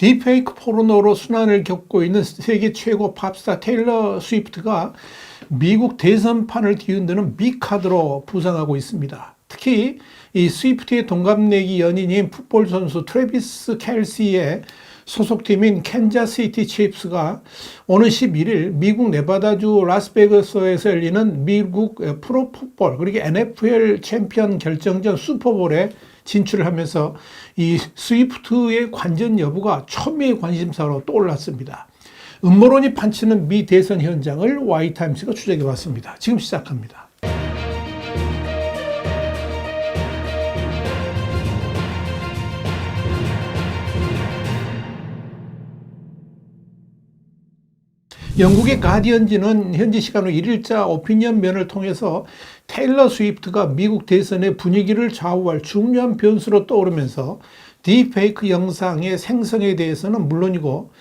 딥페이크 포르노로 순환을 겪고 있는 세계 최고 팝스타 테일러 스위프트가 미국 대선판을 뒤흔드는 빅카드로 부상하고 있습니다. 특히 이 스위프트의 동갑내기 연인인 풋볼 선수 트래비스 켈시의 소속팀인 캔자스시티 치프스가 오는 11일 미국 네바다주 라스베가스에서 열리는 미국 프로풋볼 그리고 NFL 챔피언 결정전 슈퍼볼에 진출을 하면서 이 스위프트의 관전 여부가 초미의 관심사로 떠올랐습니다. 음모론이 판치는 미 대선 현장을 Y타임스가 추적해 봤습니다. 지금 시작합니다. 영국의 가디언지는 현지 시간으로 1일자 오피니언 면을 통해서 테일러 스위프트가 미국 대선의 분위기를 좌우할 중요한 변수로 떠오르면서 딥페이크 영상의 생성에 대해서는 물론이고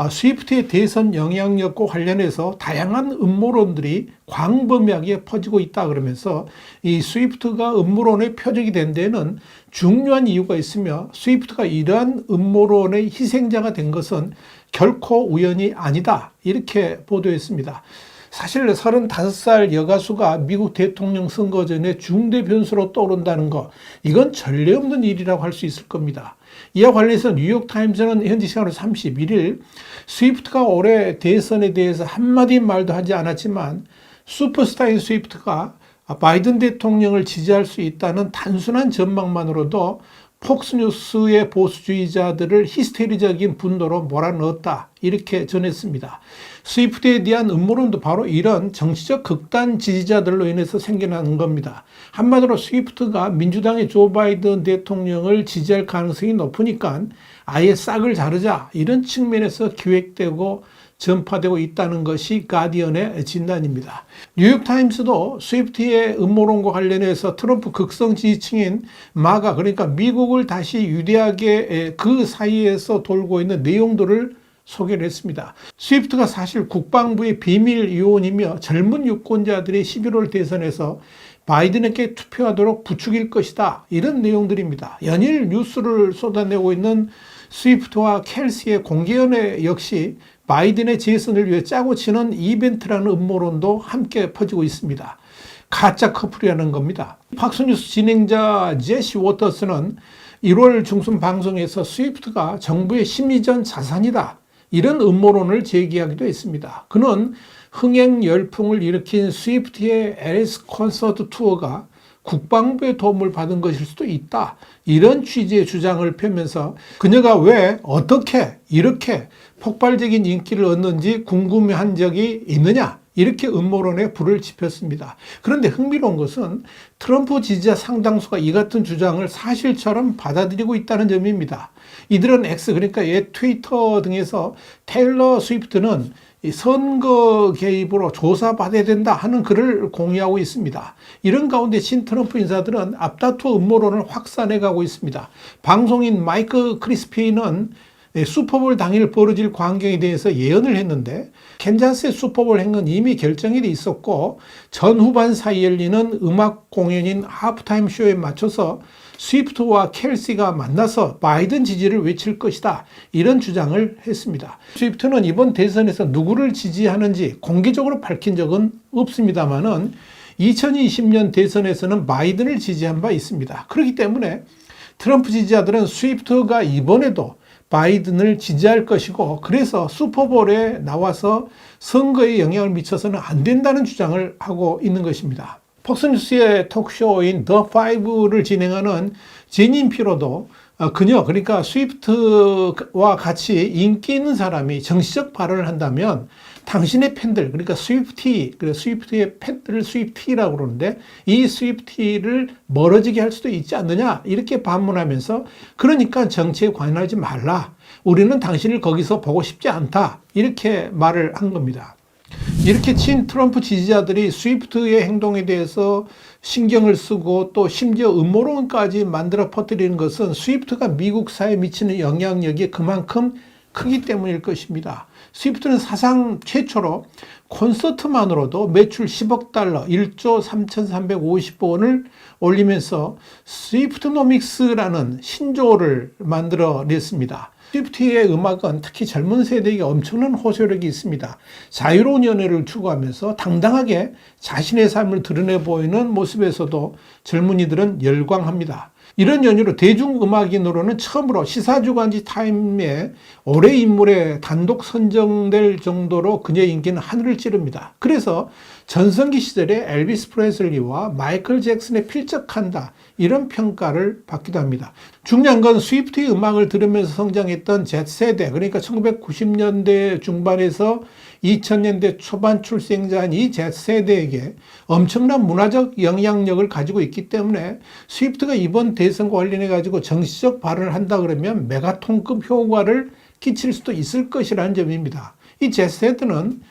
스위프트의 대선 영향력과 관련해서 다양한 음모론들이 광범위하게 퍼지고 있다 그러면서 이 스위프트가 음모론의 표적이 된 데는 중요한 이유가 있으며 스위프트가 이러한 음모론의 희생자가 된 것은 결코 우연이 아니다 이렇게 보도했습니다. 사실 35살 여가수가 미국 대통령 선거 전에 중대 변수로 떠오른다는 것, 이건 전례 없는 일이라고 할 수 있을 겁니다. 이와 관련해서 뉴욕타임스는 현지 시간으로 31일 스위프트가 올해 대선에 대해서 한마디 말도 하지 않았지만 슈퍼스타인 스위프트가 바이든 대통령을 지지할 수 있다는 단순한 전망만으로도 폭스뉴스의 보수주의자들을 히스테리적인 분노로 몰아넣었다 이렇게 전했습니다. 스위프트에 대한 음모론도 바로 이런 정치적 극단 지지자들로 인해서 생겨나는 겁니다. 한마디로 스위프트가 민주당의 조 바이든 대통령을 지지할 가능성이 높으니까 아예 싹을 자르자 이런 측면에서 기획되고 전파되고 있다는 것이 가디언의 진단입니다. 뉴욕타임스도 스위프트의 음모론과 관련해서 트럼프 극성 지지층인 마가 그러니까 미국을 다시 유대하게 그 사이에서 돌고 있는 내용들을 소개를 했습니다. 스위프트가 사실 국방부의 비밀 요원이며 젊은 유권자들이 11월 대선에서 바이든에게 투표하도록 부추길 것이다 이런 내용들입니다. 연일 뉴스를 쏟아내고 있는 스위프트와 켈시의 공개연애 역시 바이든의 재선을 위해 짜고 치는 이벤트라는 음모론도 함께 퍼지고 있습니다. 가짜 커플이라는 겁니다. 팍스뉴스 진행자 제시 워터스는 1월 중순 방송에서 스위프트가 정부의 심리전 자산이다 이런 음모론을 제기하기도 했습니다. 그는 흥행 열풍을 일으킨 스위프트의 LS 콘서트 투어가 국방부의 도움을 받은 것일 수도 있다 이런 취지의 주장을 펴면서 그녀가 왜 어떻게 이렇게 폭발적인 인기를 얻는지 궁금해한 적이 있느냐 이렇게 음모론에 불을 지폈습니다. 그런데 흥미로운 것은 트럼프 지지자 상당수가 이 같은 주장을 사실처럼 받아들이고 있다는 점입니다. 이들은 X 그러니까 옛 트위터 등에서 테일러 스위프트는 선거 개입으로 조사받아야 된다 하는 글을 공유하고 있습니다. 이런 가운데 친트럼프 인사들은 앞다투어 음모론을 확산해 가고 있습니다. 방송인 마이크 크리스피는 슈퍼볼 당일 벌어질 광경에 대해서 예언을 했는데 캔자스의 슈퍼볼 행은 이미 결정이 돼 있었고 전후반 사이 열리는 음악 공연인 하프타임 쇼에 맞춰서 스위프트와 켈시가 만나서 바이든 지지를 외칠 것이다 이런 주장을 했습니다. 스위프트는 이번 대선에서 누구를 지지하는지 공개적으로 밝힌 적은 없습니다만은 2020년 대선에서는 바이든을 지지한 바 있습니다. 그렇기 때문에 트럼프 지지자들은 스위프트가 이번에도 바이든을 지지할 것이고 그래서 슈퍼볼에 나와서 선거에 영향을 미쳐서는 안 된다는 주장을 하고 있는 것입니다. 폭스뉴스의 톡쇼인 더5를 진행하는 제닌 피로도 그녀 그러니까 스위프트와 같이 인기 있는 사람이 정치적 발언을 한다면 당신의 팬들 그러니까 스위프트의 팬들을 스위프티라고 그러는데 이 스위프티를 멀어지게 할 수도 있지 않느냐 이렇게 반문하면서 그러니까 정치에 관여하지 말라 우리는 당신을 거기서 보고 싶지 않다 이렇게 말을 한 겁니다. 이렇게 친 트럼프 지지자들이 스위프트의 행동에 대해서 신경을 쓰고 또 심지어 음모론까지 만들어 퍼뜨리는 것은 스위프트가 미국 사회에 미치는 영향력이 그만큼 크기 때문일 것입니다. 스위프트는 사상 최초로 콘서트만으로도 매출 10억 달러, 1조 3,350억 원을 올리면서 스위프트노믹스라는 신조어를 만들어냈습니다. 스위프트의 음악은 특히 젊은 세대에게 엄청난 호소력이 있습니다. 자유로운 연애를 추구하면서 당당하게 자신의 삶을 드러내 보이는 모습에서도 젊은이들은 열광합니다. 이런 연유로 대중음악인으로는 처음으로 시사주간지 타임에 올해의 인물에 단독 선정될 정도로 그녀의 인기는 하늘을 찌릅니다. 그래서 전성기 시절에 엘비스 프레슬리와 마이클 잭슨에 필적한다, 이런 평가를 받기도 합니다. 중요한 건 스위프트의 음악을 들으면서 성장했던 Z세대, 그러니까 1990년대 중반에서 2000년대 초반 출생자인 이 Z세대에게 엄청난 문화적 영향력을 가지고 있기 때문에 스위프트가 이번 대선과 관련해 가지고 정치적 발언을 한다 그러면 메가톤급 효과를 끼칠 수도 있을 것이라는 점입니다. 이 Z세대는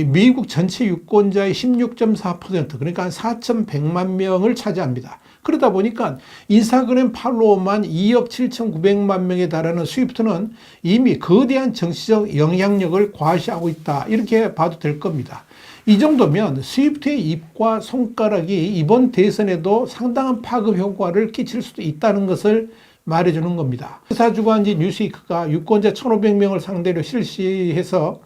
미국 전체 유권자의 16.4%, 그러니까 한 4,100만 명을 차지합니다. 그러다 보니까 인스타그램 팔로워만 2억 7,900만 명에 달하는 스위프트는 이미 거대한 정치적 영향력을 과시하고 있다, 이렇게 봐도 될 겁니다. 이 정도면 스위프트의 입과 손가락이 이번 대선에도 상당한 파급 효과를 끼칠 수도 있다는 것을 말해주는 겁니다. 시사주간지 뉴스위크가 유권자 1,500명을 상대로 실시해서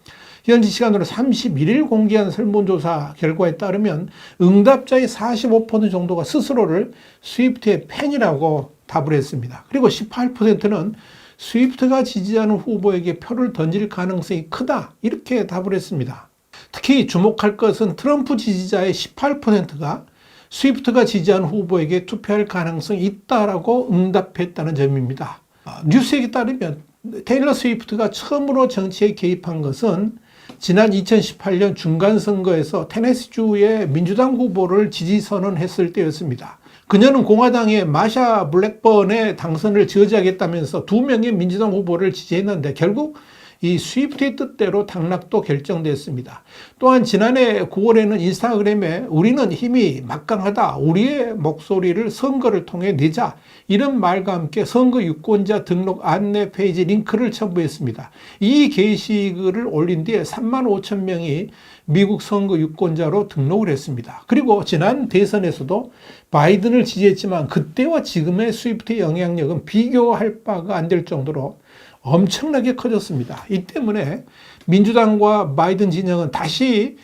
현지 시간으로 31일 공개한 설문조사 결과에 따르면 응답자의 45% 정도가 스스로를 스위프트의 팬이라고 답을 했습니다. 그리고 18%는 스위프트가 지지하는 후보에게 표를 던질 가능성이 크다, 이렇게 답을 했습니다. 특히 주목할 것은 트럼프 지지자의 18%가 스위프트가 지지하는 후보에게 투표할 가능성이 있다라고 응답했다는 점입니다. 뉴스에 따르면 테일러 스위프트가 처음으로 정치에 개입한 것은 지난 2018년 중간선거에서 테네시주의 민주당 후보를 지지 선언했을 때였습니다. 그녀는 공화당의 마샤 블랙번의 당선을 저지하겠다면서 2명의 민주당 후보를 지지했는데 결국 이 스위프트의 뜻대로 당락도 결정됐습니다. 또한 지난해 9월에는 인스타그램에 우리는 힘이 막강하다, 우리의 목소리를 선거를 통해 내자, 이런 말과 함께 선거 유권자 등록 안내 페이지 링크를 첨부했습니다. 이 게시글을 올린 뒤에 3만 5천 명이 미국 선거 유권자로 등록을 했습니다. 그리고 지난 대선에서도 바이든을 지지했지만 그때와 지금의 스위프트의 영향력은 비교할 바가 안 될 정도로 엄청나게 커졌습니다. 이 때문에 민주당과 바이든 진영은 다시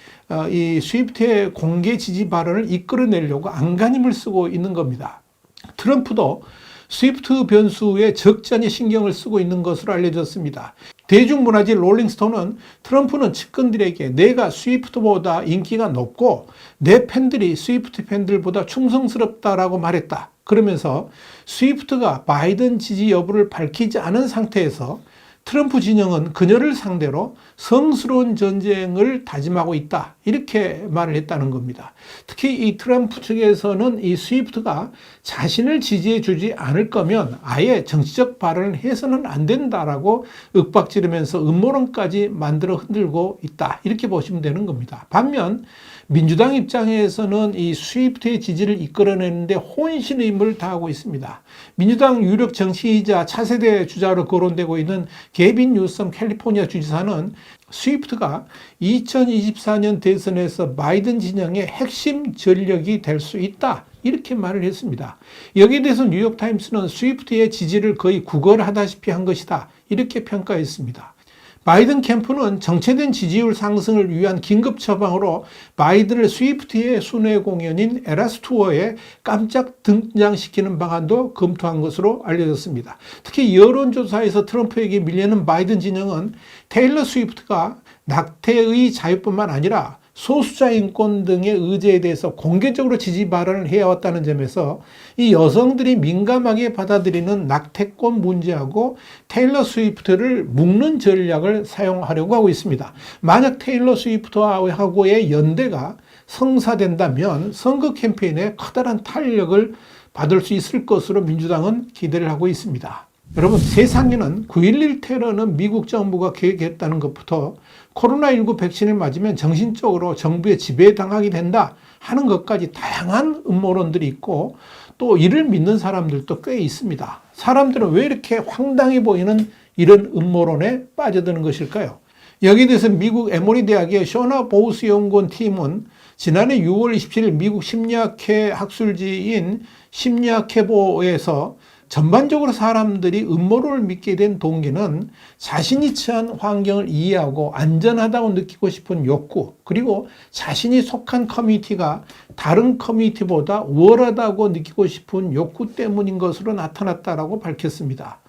이 스위프트의 공개 지지 발언을 이끌어내려고 안간힘을 쓰고 있는 겁니다. 트럼프도 스위프트 변수에 적잖이 신경을 쓰고 있는 것으로 알려졌습니다. 대중문화지 롤링스톤은 트럼프는 측근들에게 내가 스위프트보다 인기가 높고 내 팬들이 스위프트 팬들보다 충성스럽다라고 말했다. 그러면서 스위프트가 바이든 지지 여부를 밝히지 않은 상태에서 트럼프 진영은 그녀를 상대로 성스러운 전쟁을 다짐하고 있다, 이렇게 말을 했다는 겁니다. 특히 이 트럼프 측에서는 이 스위프트가 자신을 지지해 주지 않을 거면 아예 정치적 발언을 해서는 안 된다라고 윽박지르면서 음모론까지 만들어 흔들고 있다, 이렇게 보시면 되는 겁니다. 반면 민주당 입장에서는 이 스위프트의 지지를 이끌어내는데 혼신의 힘을 다하고 있습니다. 민주당 유력 정치이자 차세대 주자로 거론되고 있는 게빈 뉴섬 캘리포니아 주지사는 스위프트가 2024년 대선에서 바이든 진영의 핵심 전력이 될 수 있다, 이렇게 말을 했습니다. 여기에 대해서 뉴욕타임스는 스위프트의 지지를 거의 구걸하다시피 한 것이다, 이렇게 평가했습니다. 바이든 캠프는 정체된 지지율 상승을 위한 긴급 처방으로 바이든을 스위프트의 순회 공연인 에라스 투어에 깜짝 등장시키는 방안도 검토한 것으로 알려졌습니다. 특히 여론조사에서 트럼프에게 밀리는 바이든 진영은 테일러 스위프트가 낙태의 자유뿐만 아니라 소수자 인권 등의 의제에 대해서 공개적으로 지지 발언을 해왔다는 점에서 이 여성들이 민감하게 받아들이는 낙태권 문제하고 테일러 스위프트를 묶는 전략을 사용하려고 하고 있습니다. 만약 테일러 스위프트하고의 연대가 성사된다면 선거 캠페인에 커다란 탄력을 받을 수 있을 것으로 민주당은 기대를 하고 있습니다. 여러분, 세상에는 9.11 테러는 미국 정부가 계획했다는 것부터 코로나19 백신을 맞으면 정신적으로 정부의 지배당하게 된다 하는 것까지 다양한 음모론들이 있고 또 이를 믿는 사람들도 꽤 있습니다. 사람들은 왜 이렇게 황당해 보이는 이런 음모론에 빠져드는 것일까요? 여기에 대해서 미국 에모리 대학의 쇼나 보우스 연구원 팀은 지난해 6월 27일 미국 심리학회 학술지인 심리학회보에서 전반적으로 사람들이 음모론을 믿게 된 동기는 자신이 처한 환경을 이해하고 안전하다고 느끼고 싶은 욕구, 그리고 자신이 속한 커뮤니티가 다른 커뮤니티보다 우월하다고 느끼고 싶은 욕구 때문인 것으로 나타났다라고 밝혔습니다.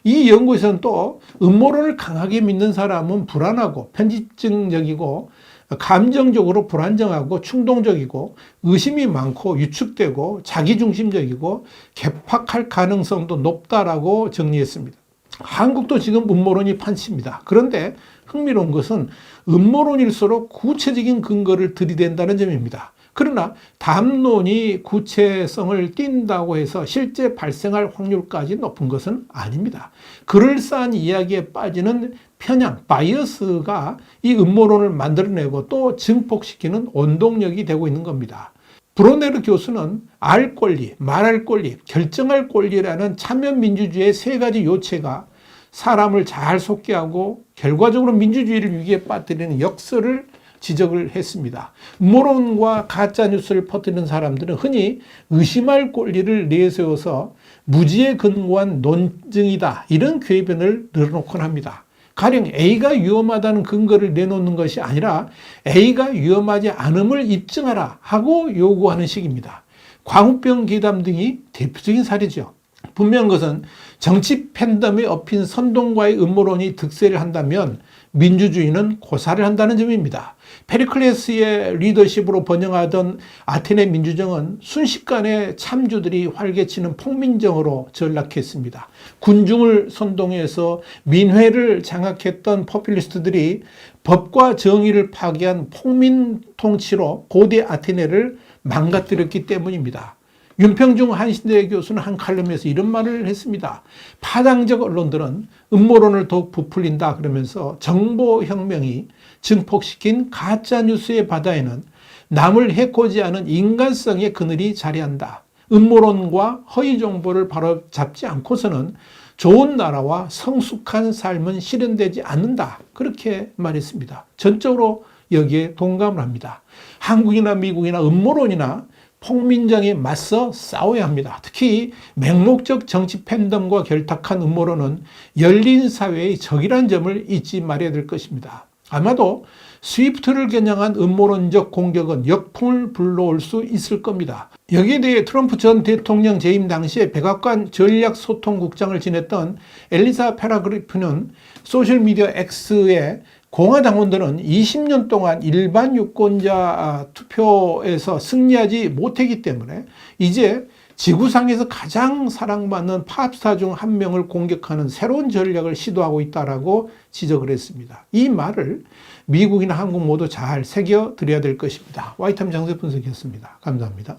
이 연구에서는 또 음모론을 강하게 믿는 사람은 불안하고 편집증적이고 감정적으로 불안정하고 충동적이고 의심이 많고 위축되고 자기중심적이고 개팍할 가능성도 높다라고 정리했습니다. 한국도 지금 음모론이 판치입니다. 그런데 흥미로운 것은 음모론일수록 구체적인 근거를 들이댄다는 점입니다. 그러나 담론이 구체성을 띈다고 해서 실제 발생할 확률까지 높은 것은 아닙니다. 그럴싸한 이야기에 빠지는 편향, 바이어스가 이 음모론을 만들어내고 또 증폭시키는 원동력이 되고 있는 겁니다. 브로네르 교수는 알 권리, 말할 권리, 결정할 권리라는 참여민주주의의 세 가지 요체가 사람을 잘 속게 하고 결과적으로 민주주의를 위기에 빠뜨리는 역설을 지적을 했습니다. 음모론과 가짜뉴스를 퍼뜨리는 사람들은 흔히 의심할 권리를 내세워서 무지에 근거한 논증이다, 이런 궤변을 늘어놓곤 합니다. 가령 A가 위험하다는 근거를 내놓는 것이 아니라 A가 위험하지 않음을 입증하라 하고 요구하는 식입니다. 광우병 기담 등이 대표적인 사례죠. 분명한 것은 정치 팬덤에 엎인 선동과의 음모론이 득세를 한다면 민주주의는 고사를 한다는 점입니다. 페리클레스의 리더십으로 번영하던 아테네 민주정은 순식간에 참주들이 활개치는 폭민정으로 전락했습니다. 군중을 선동해서 민회를 장악했던 포퓰리스트들이 법과 정의를 파괴한 폭민 통치로 고대 아테네를 망가뜨렸기 때문입니다. 윤평중 한신대 교수는 한 칼럼에서 이런 말을 했습니다. 파당적 언론들은 음모론을 더욱 부풀린다 그러면서 정보혁명이 증폭시킨 가짜뉴스의 바다에는 남을 해코지 않은 인간성의 그늘이 자리한다. 음모론과 허위정보를 바로잡지 않고서는 좋은 나라와 성숙한 삶은 실현되지 않는다. 그렇게 말했습니다. 전적으로 여기에 동감을 합니다. 한국이나 미국이나 음모론이나 폭민정에 맞서 싸워야 합니다. 특히 맹목적 정치 팬덤과 결탁한 음모론은 열린 사회의 적이라는 점을 잊지 말아야 될 것입니다. 아마도 스위프트를 겨냥한 음모론적 공격은 역풍을 불러올 수 있을 겁니다. 여기에 대해 트럼프 전 대통령 재임 당시에 백악관 전략소통국장을 지냈던 엘리사 페라그리프는 소셜미디어 X에 공화당원들은 20년 동안 일반 유권자 투표에서 승리하지 못했기 때문에 이제 지구상에서 가장 사랑받는 팝스타 중 한 명을 공격하는 새로운 전략을 시도하고 있다라고 지적을 했습니다. 이 말을 미국이나 한국 모두 잘 새겨드려야 될 것입니다. 와이타임 장세 분석이었습니다. 감사합니다.